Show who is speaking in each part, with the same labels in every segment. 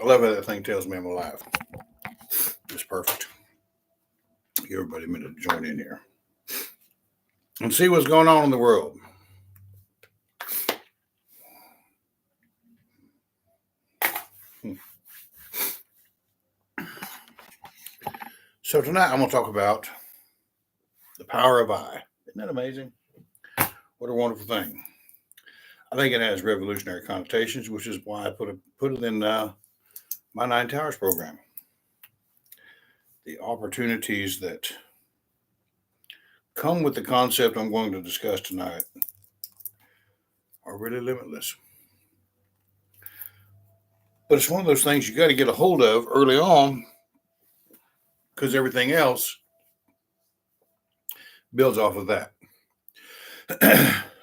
Speaker 1: I love how that thing tells me I'm alive. It's perfect. Give everybody a minute to join in here and see what's going on in the world. So tonight I'm going to talk about the power of I. Isn't that amazing? What a wonderful thing. I think it has revolutionary connotations, which is why I put it in my 9 Towers program. The opportunities that come with the concept I'm going to discuss tonight are really limitless. But it's one of those things you got to get a hold of early on, because everything else builds off of that.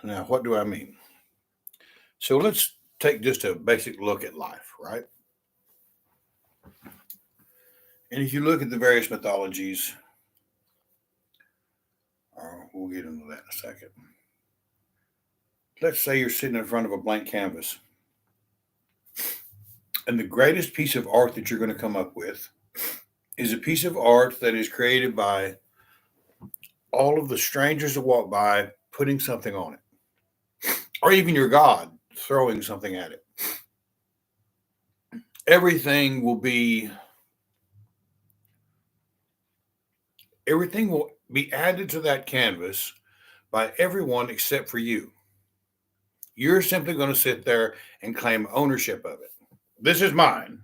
Speaker 1: Now, what do I mean? So let's take just a basic look at life, right? And if you look at the various mythologies, we'll get into that in a second. Let's say you're sitting in front of a blank canvas, and the greatest piece of art that you're going to come up with is a piece of art that is created by all of the strangers that walk by putting something on it, or even your God throwing something at it. Everything will be added to that canvas by everyone except for you. You're simply going to sit there and claim ownership of it. This is mine.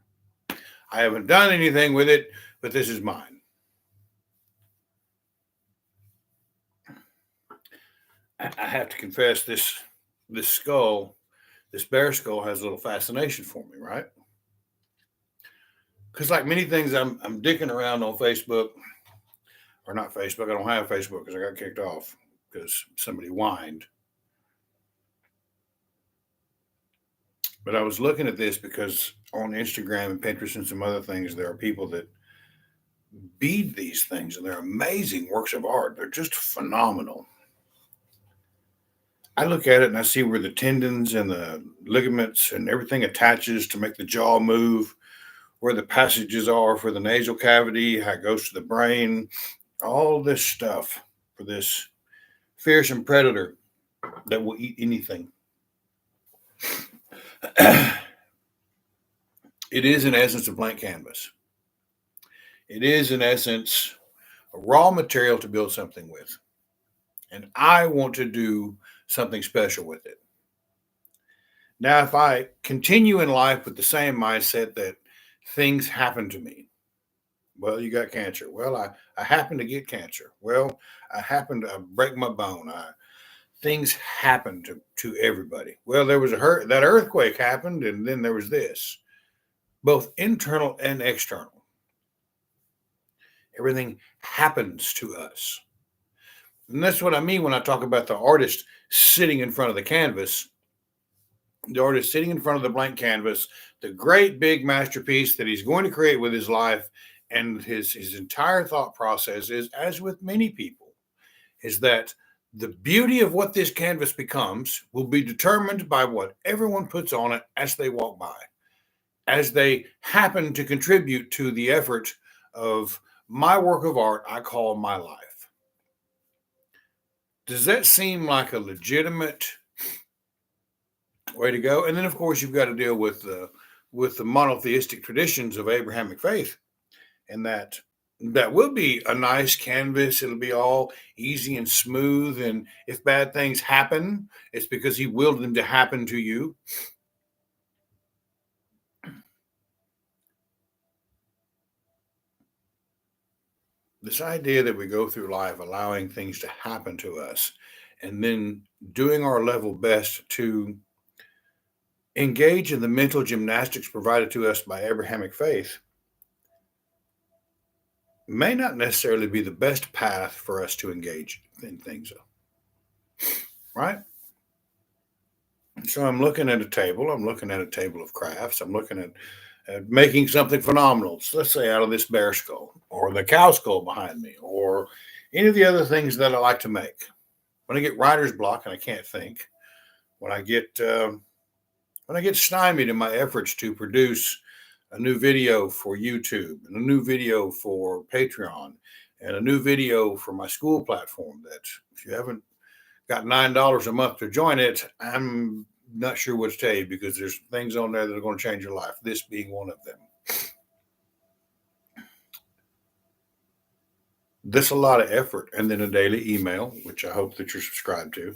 Speaker 1: I haven't done anything with it, but this is mine. I have to confess, this skull, this bear skull, has a little fascination for me, right? Because like many things, I'm dicking around on Facebook, or not Facebook. I don't have Facebook because I got kicked off because somebody whined. But I was looking at this because on Instagram and Pinterest and some other things, there are people that bead these things, and they're amazing works of art. They're just phenomenal. I look at it and I see where the tendons and the ligaments and everything attaches to make the jaw move, where the passages are for the nasal cavity, how it goes to the brain, all this stuff for this fearsome predator that will eat anything. It is, in essence, a blank canvas. It is, in essence, a raw material to build something with. And I want to do something special with it. Now, if I continue in life with the same mindset that things happen to me, well, you got cancer. Well, I happen to get cancer. Well, I happen to break my bone. Things happen to everybody. Well, there was that earthquake happened, and then there was this, both internal and external. Everything happens to us. And that's what I mean when I talk about the artist sitting in front of the canvas. The artist sitting in front of the blank canvas, the great big masterpiece that he's going to create with his life, and his entire thought process is, as with many people, is that the beauty of what this canvas becomes will be determined by what everyone puts on it as they walk by, as they happen to contribute to the effort of my work of art I call my life. Does that seem like a legitimate way to go? And then, of course, you've got to deal with the monotheistic traditions of Abrahamic faith, and that will be a nice canvas. It'll be all easy and smooth. And if bad things happen, it's because he willed them to happen to you. This idea that we go through life allowing things to happen to us and then doing our level best to engage in the mental gymnastics provided to us by Abrahamic faith may not necessarily be the best path for us to engage in things, right? So I'm looking at a table. I'm looking at a table of crafts. I'm looking at making something phenomenal. So let's say out of this bear skull or the cow skull behind me or any of the other things that I like to make. When I get writer's block and I can't think, when I get stymied in my efforts to produce a new video for YouTube, and a new video for Patreon, and a new video for my school platform. That if you haven't got $9 a month to join it, I'm not sure what to tell you, because there's things on there that are going to change your life, this being one of them. This a lot of effort, and then a daily email, which I hope that you're subscribed to,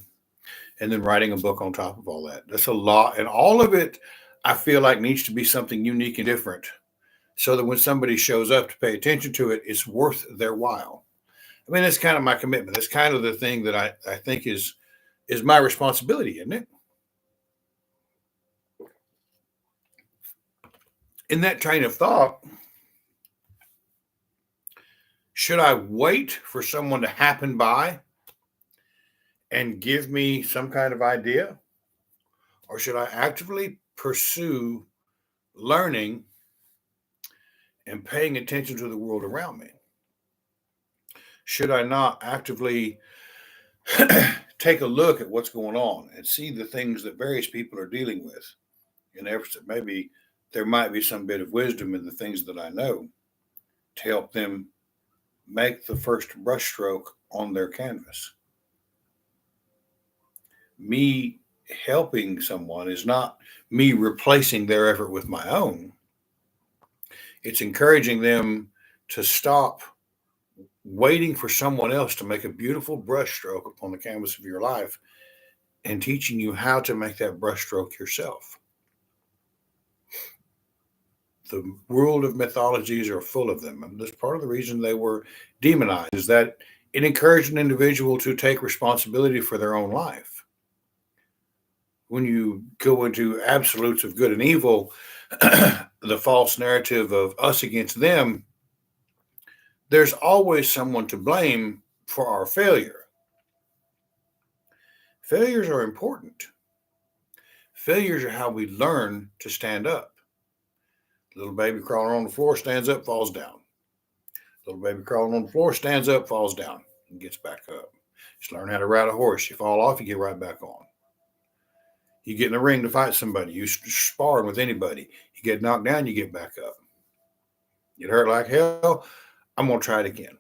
Speaker 1: and then writing a book on top of all that. That's a lot, and all of it I feel like needs to be something unique and different, so that when somebody shows up to pay attention to it, it's worth their while. I mean, that's kind of my commitment. That's kind of the thing that I think is my responsibility, isn't it? In that train of thought, should I wait for someone to happen by and give me some kind of idea? Or should I actively pursue learning and paying attention to the world around me? Should I not actively take a look at what's going on and see the things that various people are dealing with, in efforts that maybe there might be some bit of wisdom in the things that I know to help them make the first brushstroke on their canvas? Me helping someone is not me replacing their effort with my own. It's encouraging them to stop waiting for someone else to make a beautiful brushstroke upon the canvas of your life, and teaching you how to make that brushstroke yourself. The world of mythologies are full of them, and that's part of the reason they were demonized, is that it encouraged an individual to take responsibility for their own life. When you go into absolutes of good and evil, the false narrative of us against them, there's always someone to blame for our failure. Failures are important. Failures are how we learn to stand up. Little baby crawling on the floor, stands up, falls down. Little baby crawling on the floor, stands up, falls down, and gets back up. Just learn how to ride a horse. You fall off, you get right back on. You get in the ring to fight somebody. You sparring with anybody. You get knocked down, you get back up. Get hurt like hell, I'm going to try it again.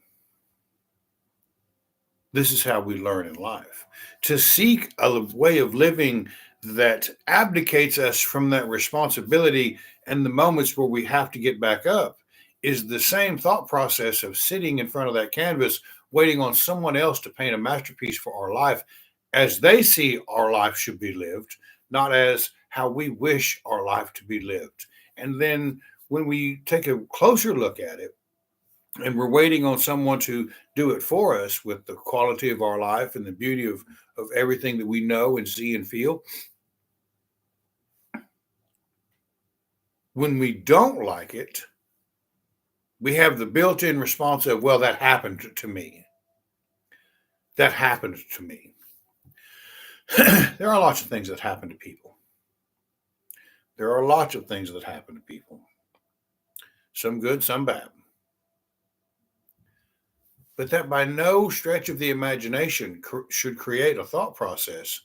Speaker 1: This is how we learn in life. To seek a way of living that abdicates us from that responsibility and the moments where we have to get back up is the same thought process of sitting in front of that canvas, waiting on someone else to paint a masterpiece for our life as they see our life should be lived, not as how we wish our life to be lived. And then when we take a closer look at it, and we're waiting on someone to do it for us with the quality of our life and the beauty of everything that we know and see and feel, when we don't like it, we have the built-in response of, well, that happened to me. That happened to me. There are lots of things that happen to people. There are lots of things that happen to people. Some good, some bad. But that by no stretch of the imagination should create a thought process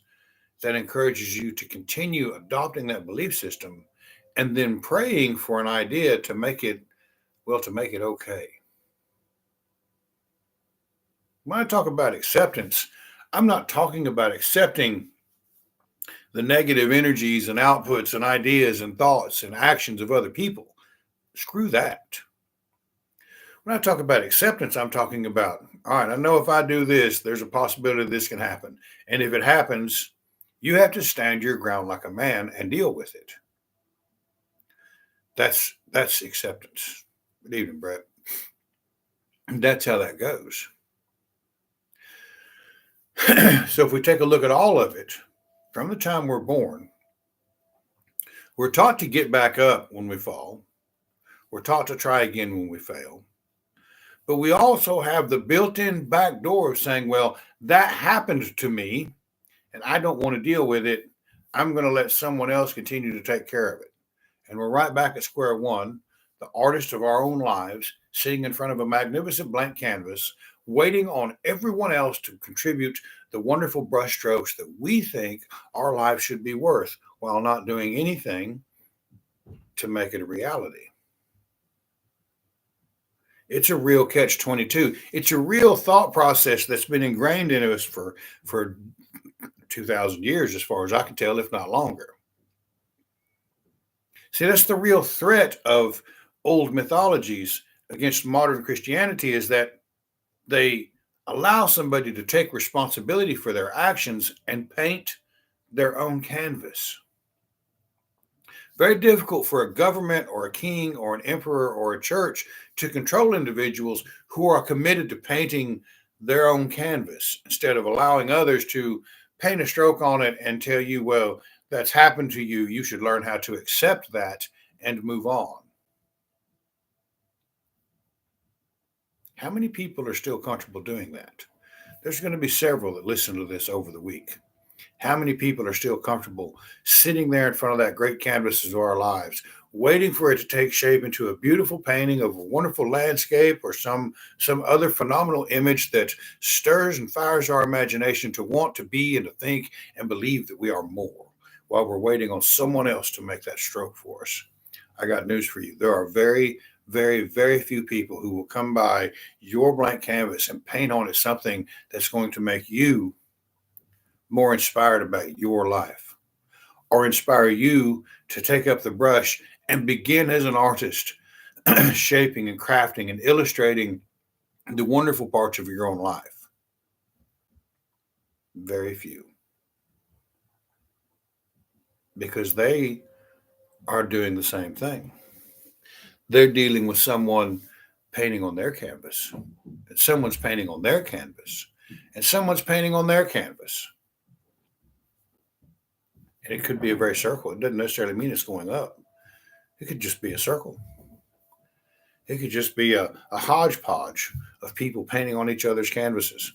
Speaker 1: that encourages you to continue adopting that belief system and then praying for an idea to make it, well, to make it okay. When I talk about acceptance, I'm not talking about accepting the negative energies and outputs and ideas and thoughts and actions of other people. Screw that. When I talk about acceptance, I'm talking about, all right, I know if I do this, there's a possibility this can happen. And if it happens, you have to stand your ground like a man and deal with it. That's acceptance. Good evening, Brett. That's how that goes. So if we take a look at all of it, from the time we're born, we're taught to get back up when we fall. We're taught to try again when we fail. But we also have the built-in back door of saying, well, that happened to me, and I don't want to deal with it. I'm going to let someone else continue to take care of it. And we're right back at square one, the artist of our own lives, sitting in front of a magnificent blank canvas, waiting on everyone else to contribute the wonderful brushstrokes that we think our life should be worth, while not doing anything to make it a reality. It's a real catch 22. It's a real thought process that's been ingrained into us for 2,000 years, as far as I can tell, if not longer. See, that's the real threat of old mythologies against modern Christianity, is that they allow somebody to take responsibility for their actions and paint their own canvas. Very difficult for a government or a king or an emperor or a church to control individuals who are committed to painting their own canvas instead of allowing others to paint a stroke on it and tell you, well, that's happened to you. You should learn how to accept that and move on. How many people are still comfortable doing that? There's going to be several that listen to this over the week. How many people are still comfortable sitting there in front of that great canvas of our lives, waiting for it to take shape into a beautiful painting of a wonderful landscape or some other phenomenal image that stirs and fires our imagination to want to be and to think and believe that we are more, while we're waiting on someone else to make that stroke for us? I got news for you. There are very, very, very few people who will come by your blank canvas and paint on it something that's going to make you more inspired about your life, or inspire you to take up the brush and begin as an artist, shaping and crafting and illustrating the wonderful parts of your own life. Very few. Because they are doing the same thing. They're dealing with someone painting on their canvas, and someone's painting on their canvas, and someone's painting on their canvas. And it could be a very circle. It doesn't necessarily mean it's going up. It could just be a circle. It could just be a hodgepodge of people painting on each other's canvases.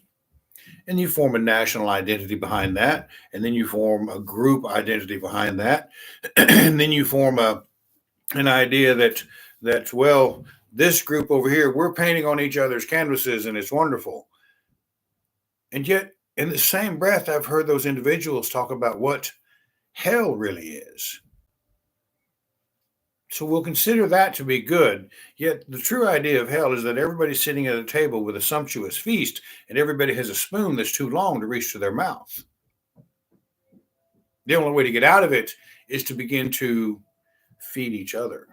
Speaker 1: And you form a national identity behind that. And then you form a group identity behind that. And then you form an idea that, well, this group over here, we're painting on each other's canvases and it's wonderful. And yet, in the same breath, I've heard those individuals talk about what hell really is. So we'll consider that to be good. Yet the true idea of hell is that everybody's sitting at a table with a sumptuous feast and everybody has a spoon that's too long to reach to their mouth. The only way to get out of it is to begin to feed each other.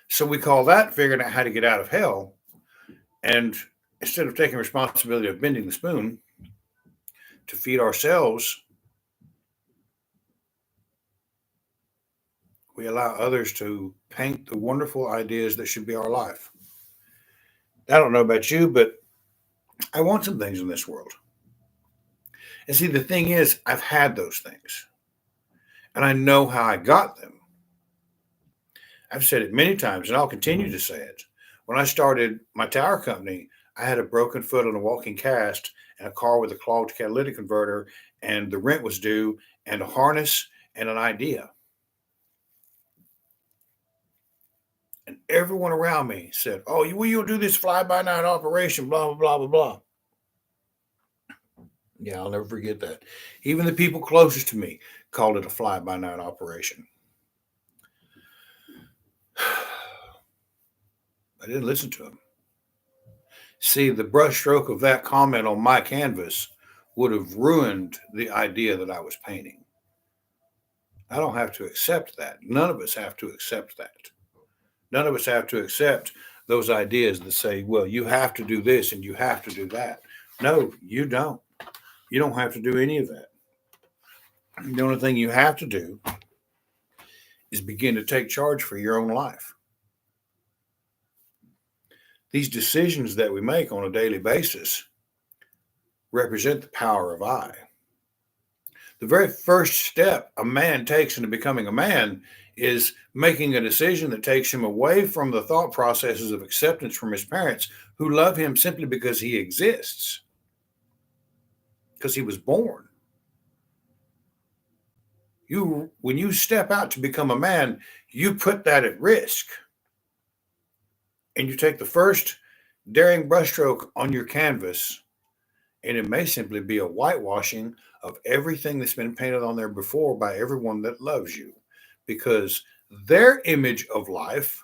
Speaker 1: So we call that figuring out how to get out of hell. And instead of taking responsibility of bending the spoon to feed ourselves, we allow others to paint the wonderful ideas that should be our life. I don't know about you, but I want some things in this world. And see, the thing is, I've had those things, and I know how I got them. I've said it many times, and I'll continue to say it. When I started my tower company, I had a broken foot on a walking cast and a car with a clogged catalytic converter, and the rent was due, and a harness and an idea. And everyone around me said, "Oh, you'll do this fly-by-night operation, blah, blah, blah, blah, blah." Yeah, I'll never forget that. Even the people closest to me called it a fly-by-night operation. I didn't listen to them. See, the brushstroke of that comment on my canvas would have ruined the idea that I was painting. I don't have to accept that. None of us have to accept that. None of us have to accept those ideas that say, well, you have to do this and you have to do that. No, you don't. You don't have to do any of that. The only thing you have to do is begin to take charge for your own life. These decisions that we make on a daily basis represent the power of I. The very first step a man takes into becoming a man is making a decision that takes him away from the thought processes of acceptance from his parents, who love him simply because he exists, because he was born. When you step out to become a man, you put that at risk. And you take the first daring brushstroke on your canvas, and it may simply be a whitewashing of everything that's been painted on there before by everyone that loves you, because their image of life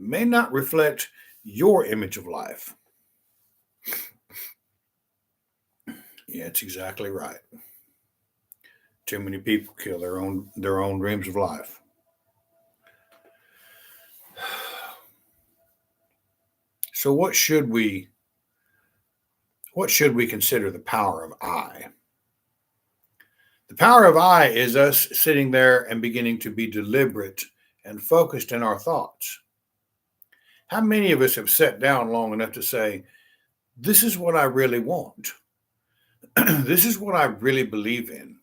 Speaker 1: may not reflect your image of life. Yeah, it's exactly right. Too many people kill their own dreams of life. So what should we consider the power of I? The power of I is us sitting there and beginning to be deliberate and focused in our thoughts. How many of us have sat down long enough to say, this is what I really want? This is what I really believe in.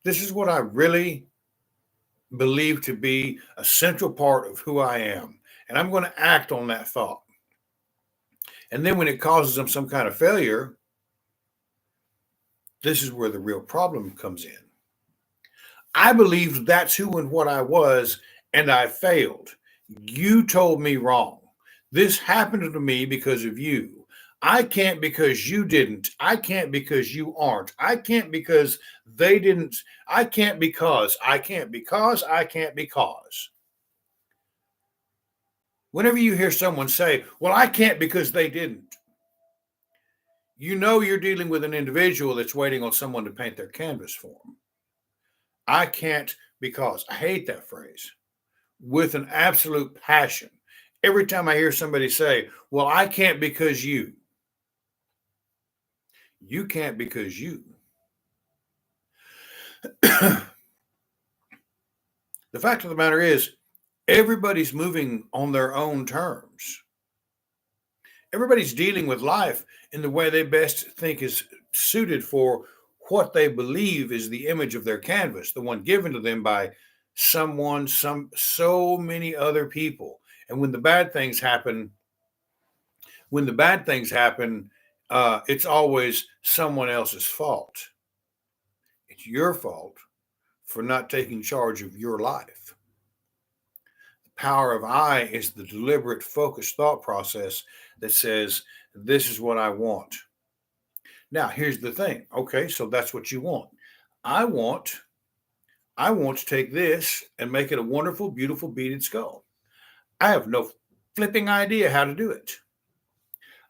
Speaker 1: This is what I really believe to be a central part of who I am. And I'm going to act on that thought. And then when it causes them some kind of failure, this is where the real problem comes in. I believed that's who and what I was, and I failed. You told me wrong. This happened to me because of you. I can't because you didn't. I can't because you aren't. I can't because they didn't. I can't because. I can't because. I can't because. Whenever you hear someone say, well, I can't because they didn't, you know you're dealing with an individual that's waiting on someone to paint their canvas for them. I can't because. I hate that phrase with an absolute passion. Every time I hear somebody say, well, I can't because you can't because you. The fact of the matter is, everybody's moving on their own terms. Everybody's dealing with life in the way they best think is suited for what they believe is the image of their canvas, the one given to them by someone, so many other people. And when the bad things happen, it's always someone else's fault. It's your fault for not taking charge of your life. The power of I is the deliberate, focused thought process that says, this is what I want. Now, here's the thing. Okay, so that's what you want. I want to take this and make it a wonderful, beautiful beaded skull. I have no flipping idea how to do it.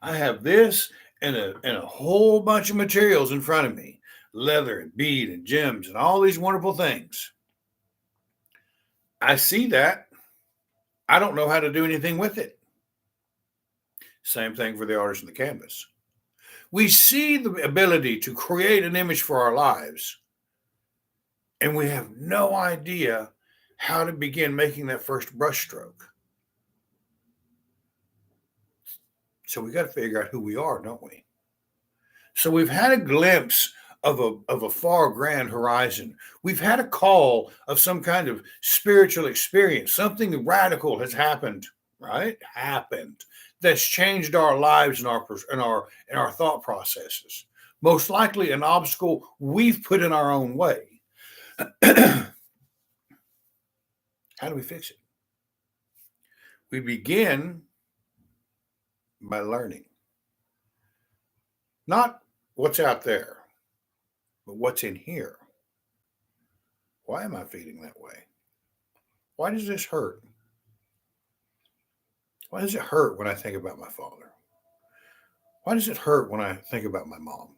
Speaker 1: I have this and a whole bunch of materials in front of me, leather and bead and gems and all these wonderful things. I see that. I don't know how to do anything with it. Same thing for the artist in the canvas. We see the ability to create an image for our lives, and we have no idea how to begin making that first brushstroke. So we got to figure out who we are, don't we? So we've had a glimpse of a far grand horizon. We've had a call of some kind of spiritual experience. Something radical has happened, right? Happened that's changed our lives and our thought processes. Most likely an obstacle we've put in our own way. How do we fix it? We begin by learning. Not what's out there, but what's in here. Why am I feeling that way? Why does this hurt? Why does it hurt when I think about my father? Why does it hurt when I think about my mom?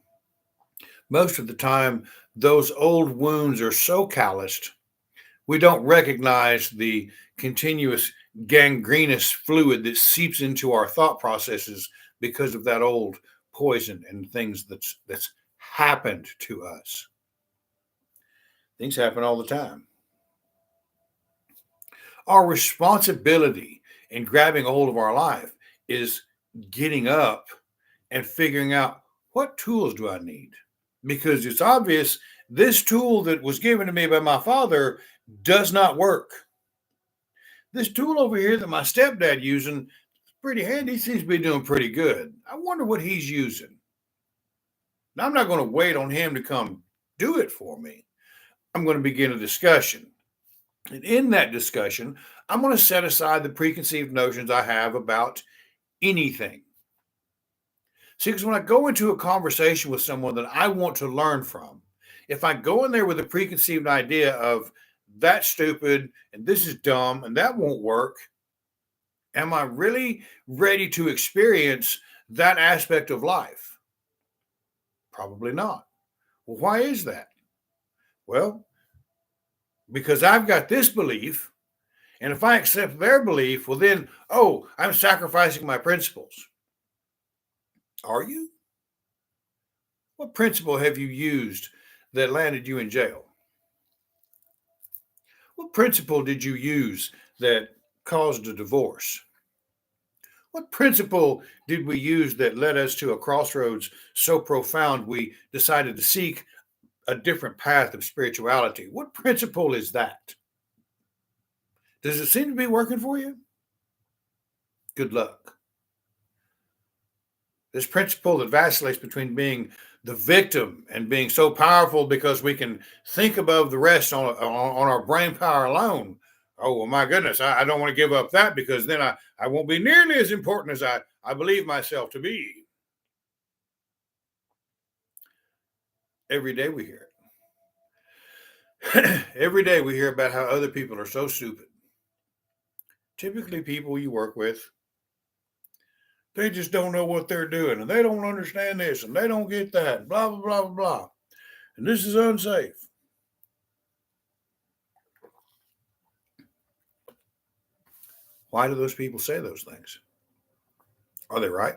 Speaker 1: Most of the time, those old wounds are so calloused, we don't recognize the continuous gangrenous fluid that seeps into our thought processes because of that old poison and things that's happened to us. Things happen all the time. Our responsibility in grabbing a hold of our life is getting up and figuring out, what tools do I need? Because it's obvious this tool that was given to me by my father does not work. This tool over here that my stepdad using is pretty handy. He seems to be doing pretty good. I wonder what he's using. Now, I'm not going to wait on him to come do it for me. I'm going to begin a discussion. And in that discussion, I'm going to set aside the preconceived notions I have about anything. See, because when I go into a conversation with someone that I want to learn from, if I go in there with a preconceived idea of that's stupid and this is dumb and that won't work, Am I really ready to experience that aspect of life? Probably not. Well, why is that? Well, because I've got this belief, and if I accept their belief, well, then, oh, I'm sacrificing my principles. Are you? What principle have you used that landed you in jail? What principle did you use that caused a divorce? What principle did we use that led us to a crossroads so profound we decided to seek a different path of spirituality? What principle is that? Does it seem to be working for you? Good luck. This principle that vacillates between being the victim and being so powerful because we can think above the rest on our brain power alone. Oh, well, my goodness, I don't want to give up that because then I won't be nearly as important as I believe myself to be. Every day we hear it. Every day we hear about how other people are so stupid. Typically, people you work with, they just don't know what they're doing and they don't understand this and they don't get that, blah, blah, blah, blah, blah. And this is unsafe. Why do those people say those things? Are they right?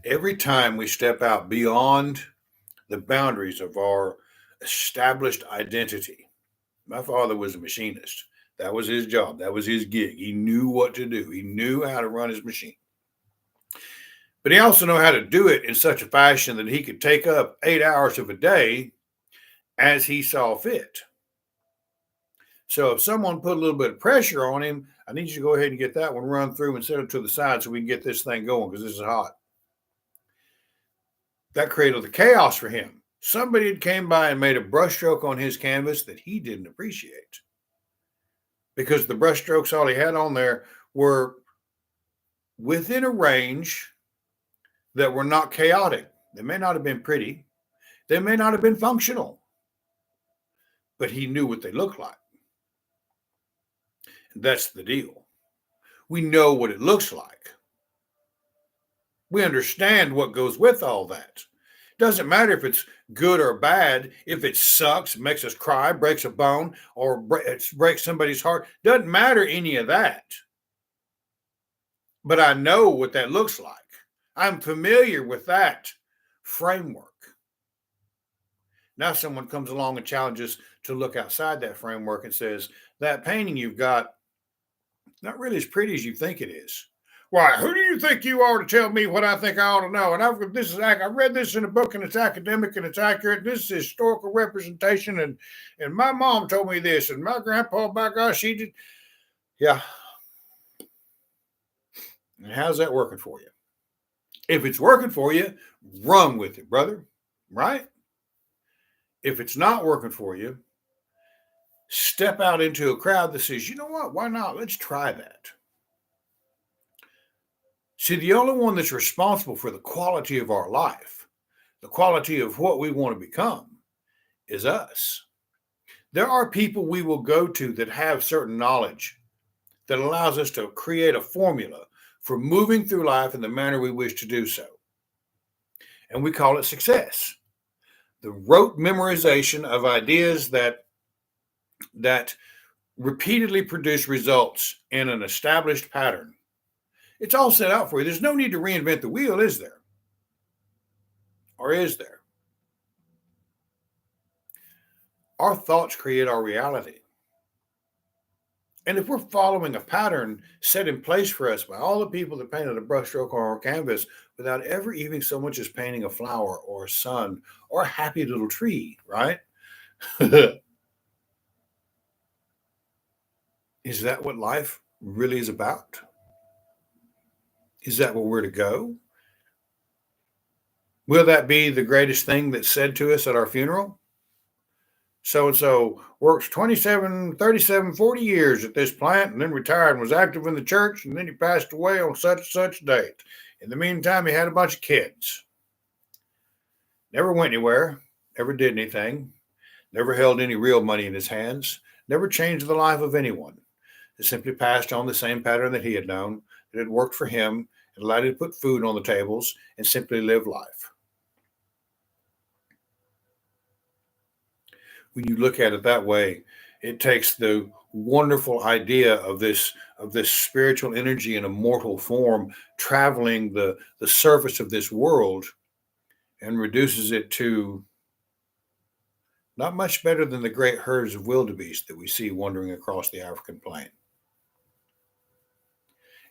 Speaker 1: Every time we step out beyond the boundaries of our established identity, my father was a machinist. That was his job. That was his gig. He knew what to do. He knew how to run his machine. But he also knew how to do it in such a fashion that he could take up 8 hours of a day as he saw fit. So if someone put a little bit of pressure on him, I need you to go ahead and get that one run through and set it to the side so we can get this thing going because this is hot. That created the chaos for him. Somebody had came by and made a brushstroke on his canvas that he didn't appreciate because the brushstrokes all he had on there were within a range that were not chaotic. They may not have been pretty. They may not have been functional, but he knew what they looked like. And that's the deal. We know what it looks like. We understand what goes with all that. Doesn't matter if it's good or bad, if it sucks, makes us cry, breaks a bone, or breaks somebody's heart. Doesn't matter any of that. But I know what that looks like. I'm familiar with that framework. Now someone comes along and challenges to look outside that framework and says, that painting you've got, not really as pretty as you think it is. Why, who do you think you are to tell me what I think I ought to know? And I read this in a book and it's academic and it's accurate. This is historical representation. And my mom told me this and my grandpa, by gosh, she did. Yeah. And how's that working for you? If it's working for you, run with it, brother. Right? If it's not working for you, step out into a crowd that says, you know what? Why not? Let's try that. See, the only one that's responsible for the quality of our life, the quality of what we want to become, is us. There are people we will go to that have certain knowledge that allows us to create a formula for moving through life in the manner we wish to do so. And we call it success. The rote memorization of ideas that repeatedly produce results in an established pattern. It's all set out for you. There's no need to reinvent the wheel, is there? Or is there? Our thoughts create our reality. And if we're following a pattern set in place for us by all the people that painted a brushstroke on our canvas without ever even so much as painting a flower or a sun or a happy little tree, right? Is that what life really is about? Is that where we're to go? Will that be the greatest thing that's said to us at our funeral? So-and-so works 27, 37, 40 years at this plant and then retired and was active in the church and then he passed away on such and such date. In the meantime, he had a bunch of kids. Never went anywhere, never did anything, never held any real money in his hands, never changed the life of anyone. that simply passed on the same pattern that he had known, that had worked for him, and allowed him to put food on the tables and simply live life. When you look at it that way, it takes the wonderful idea of this spiritual energy in a mortal form traveling the surface of this world and reduces it to not much better than the great herds of wildebeest that we see wandering across the African plain.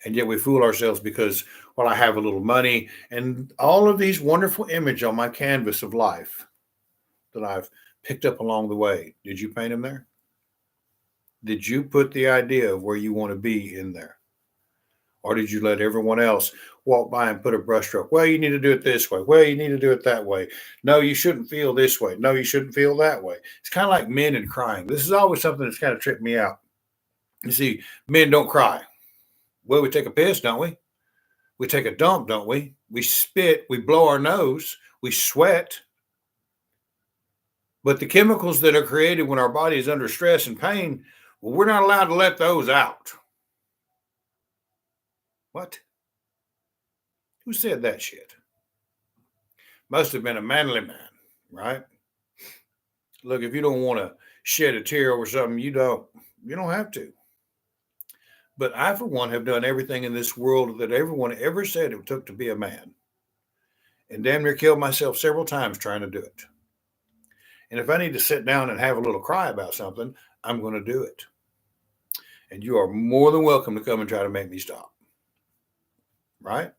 Speaker 1: And yet we fool ourselves because, well, I have a little money and all of these wonderful images on my canvas of life that I've picked up along the way. Did you paint them there? Did you put the idea of where you want to be in there? Or did you let everyone else walk by and put a brushstroke? Well, you need to do it this way. Well, you need to do it that way. No, you shouldn't feel this way. No, you shouldn't feel that way. It's kind of like men and crying. This is always something that's kind of tripped me out. You see, men don't cry. Well, we take a piss, don't we? We take a dump, don't we? We spit, we blow our nose, we sweat. But the chemicals that are created when our body is under stress and pain, well, we're not allowed to let those out. What? Who said that shit? Must have been a manly man, right? Look, if you don't want to shed a tear over something, you don't have to. But I, for one, have done everything in this world that everyone ever said it took to be a man. And damn near killed myself several times trying to do it. And if I need to sit down and have a little cry about something, I'm going to do it. And you are more than welcome to come and try to make me stop. Right?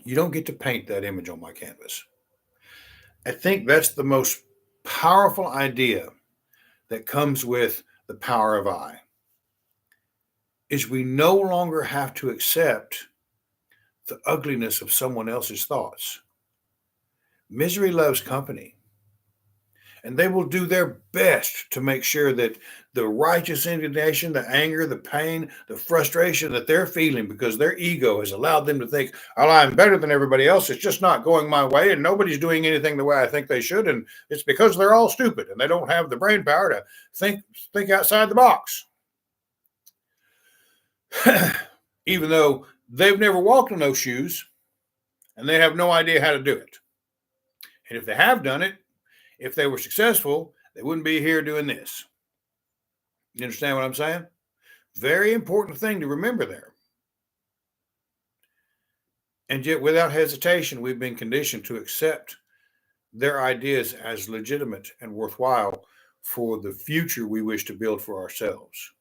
Speaker 1: You don't get to paint that image on my canvas. I think that's the most powerful idea that comes with the power of I. Is we no longer have to accept the ugliness of someone else's thoughts. Misery loves company. And they will do their best to make sure that the righteous indignation, the anger, the pain, the frustration that they're feeling because their ego has allowed them to think, oh, I'm better than everybody else. It's just not going my way and nobody's doing anything the way I think they should. And it's because they're all stupid and they don't have the brain power to think outside the box. Even though they've never walked in those shoes and they have no idea how to do it. And if they have done it, if they were successful, they wouldn't be here doing this. You understand what I'm saying? Very important thing to remember there. And yet, without hesitation, we've been conditioned to accept their ideas as legitimate and worthwhile for the future we wish to build for ourselves.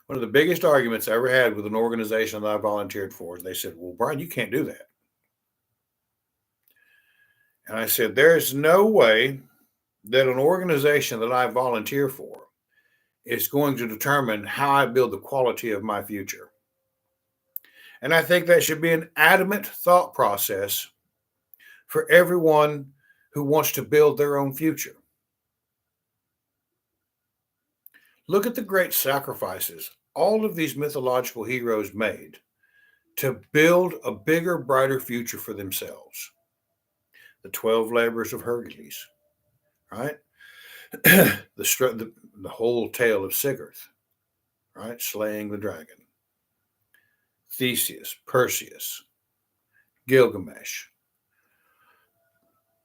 Speaker 1: One of the biggest arguments I ever had with an organization that I volunteered for is they said, well, Bryan, you can't do that. And I said, there's no way that an organization that I volunteer for is going to determine how I build the quality of my future. And I think that should be an adamant thought process for everyone who wants to build their own future. Look at the great sacrifices all of these mythological heroes made to build a bigger, brighter future for themselves. The 12 labors of Hercules, right? the whole tale of Sigurd, right? Slaying the dragon. Theseus, Perseus, Gilgamesh,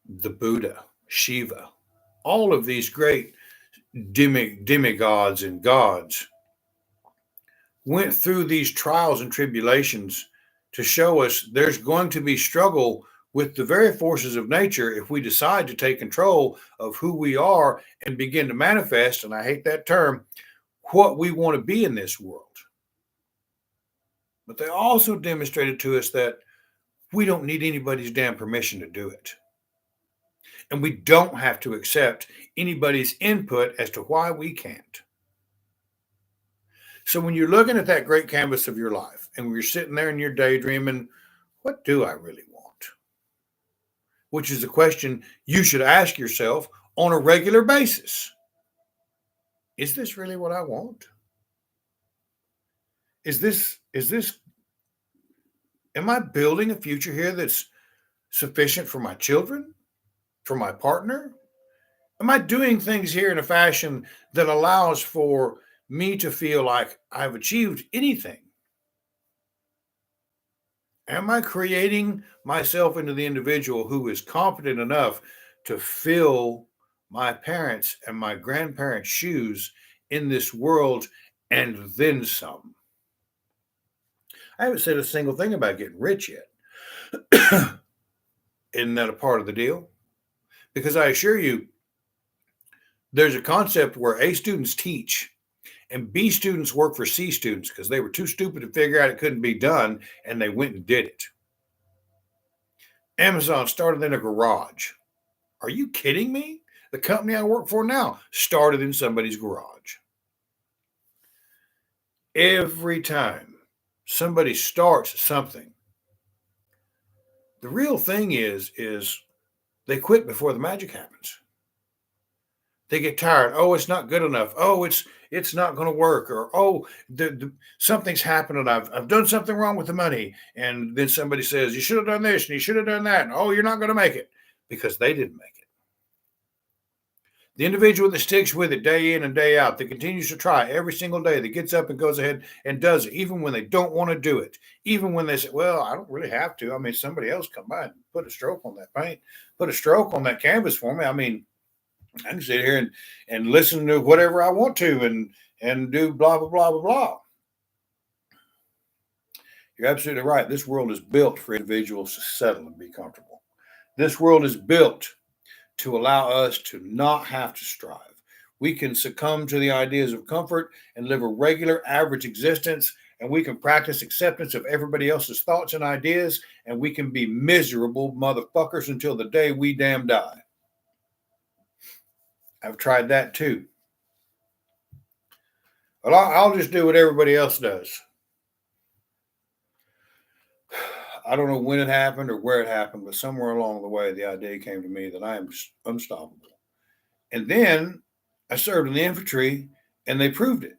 Speaker 1: the Buddha, Shiva, all of these great demigods and gods went through these trials and tribulations to show us there's going to be struggle with the very forces of nature if we decide to take control of who we are and begin to manifest, and I hate that term, what we want to be in this world. But they also demonstrated to us that we don't need anybody's damn permission to do it. And we don't have to accept anybody's input as to why we can't. So when you're looking at that great canvas of your life and you're sitting there and you're daydreaming, what do I really want? Which is a question you should ask yourself on a regular basis. Is this really what I want? Am I building a future here that's sufficient for my children, for my partner, Am I doing things here in a fashion that allows for me to feel like I've achieved anything? Am I creating myself into the individual who is confident enough to fill my parents' and my grandparents' shoes in this world and then some? I haven't said a single thing about getting rich yet. Isn't that a part of the deal? Because I assure you, there's a concept where A students teach and B students work for C students because they were too stupid to figure out it couldn't be done and they went and did it. Amazon started in a garage. Are you kidding me? The company I work for now started in somebody's garage. Every time somebody starts something, the real thing is they quit before the magic happens. They get tired. Oh, it's not good enough. Oh, it's not going to work. Or oh, something's happened and I've done something wrong with the money. And then somebody says you should have done this and you should have done that. And oh, you're not going to make it because they didn't make it. The individual that sticks with it day in and day out, that continues to try every single day, that gets up and goes ahead and does it, even when they don't want to do it, even when they say, well, I don't really have to. I mean, somebody else come by and put a stroke on that paint, put a stroke on that canvas for me. I mean, I can sit here and listen to whatever I want to and do blah, blah, blah, blah, blah. You're absolutely right. This world is built for individuals to settle and be comfortable. This world is built to allow us to not have to strive. We can succumb to the ideas of comfort and live a regular, average existence, and we can practice acceptance of everybody else's thoughts and ideas, and we can be miserable motherfuckers until the day we damn die. I've tried that too. Well, I'll just do what everybody else does. I don't know when it happened or where it happened, but somewhere along the way, the idea came to me that I am unstoppable. And then I served in the infantry and they proved it.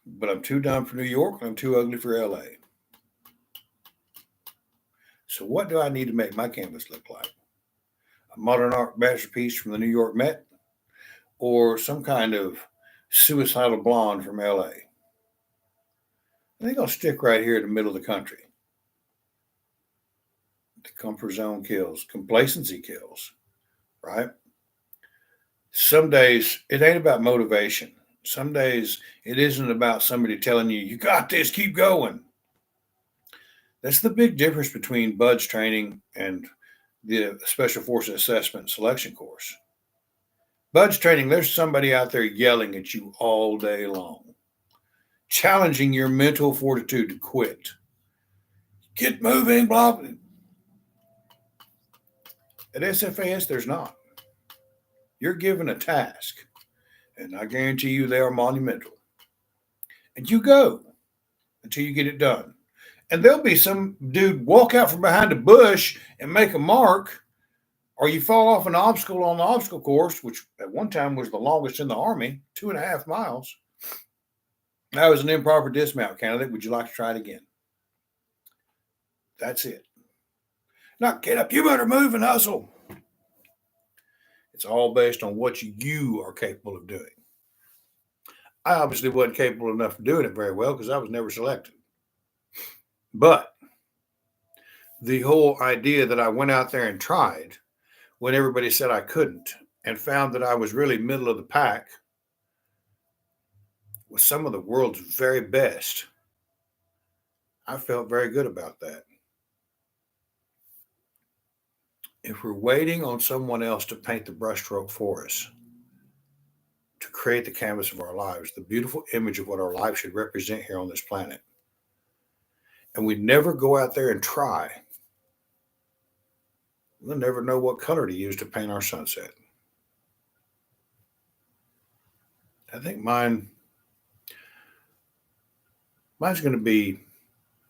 Speaker 1: But I'm too dumb for New York and I'm too ugly for LA. So what do I need to make my canvas look like? A modern art masterpiece from the New York Met or some kind of suicidal blonde from LA? I think I'll stick right here in the middle of the country. The comfort zone kills, complacency kills, right? Some days it ain't about motivation. Some days it isn't about somebody telling you, you got this, keep going. That's the big difference between BUDS training and the Special Forces Assessment and Selection course. BUDS training, there's somebody out there yelling at you all day long, challenging your mental fortitude to quit. Get moving, blah, blah. At SFAS, there's not. You're given a task, and I guarantee you they are monumental. And you go until you get it done. And there'll be some dude walk out from behind a bush and make a mark, or you fall off an obstacle on the obstacle course, which at one time was the longest in the Army, 2.5 miles. That was an improper dismount candidate. Would you like to try it again? That's it. Not get up. You better move and hustle. It's all based on what you are capable of doing. I obviously wasn't capable enough of doing it very well because I was never selected. But the whole idea that I went out there and tried when everybody said I couldn't and found that I was really middle of the pack with some of the world's very best, I felt very good about that. If we're waiting on someone else to paint the brushstroke for us, to create the canvas of our lives, the beautiful image of what our life should represent here on this planet, and we never go out there and try, we'll never know what color to use to paint our sunset. I think mine's going to be,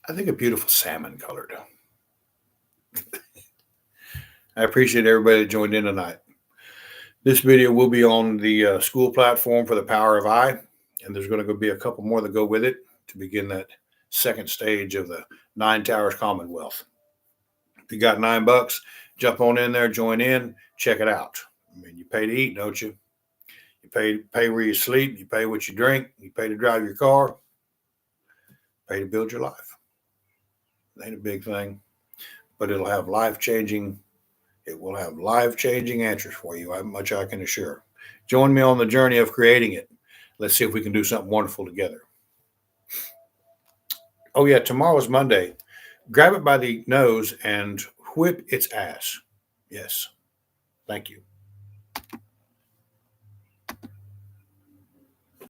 Speaker 1: I think, a beautiful salmon colored. I appreciate everybody that joined in tonight. This video will be on the school platform for the Power of I, and there's going to be a couple more that go with it to begin that second stage of the 9 Towers Commonwealth. If you got $9, Jump on in there, join in, check it out. I mean, you pay to eat, don't you? You pay where you sleep, you pay what you drink, you pay to drive your car, pay to build your life. It ain't a big thing, but it'll have life changing. It will have life changing answers for you. How much I can assure. Join me on the journey of creating it. Let's see if we can do something wonderful together. Oh yeah, tomorrow's Monday. Grab it by the nose and whip its ass. Yes. Thank you.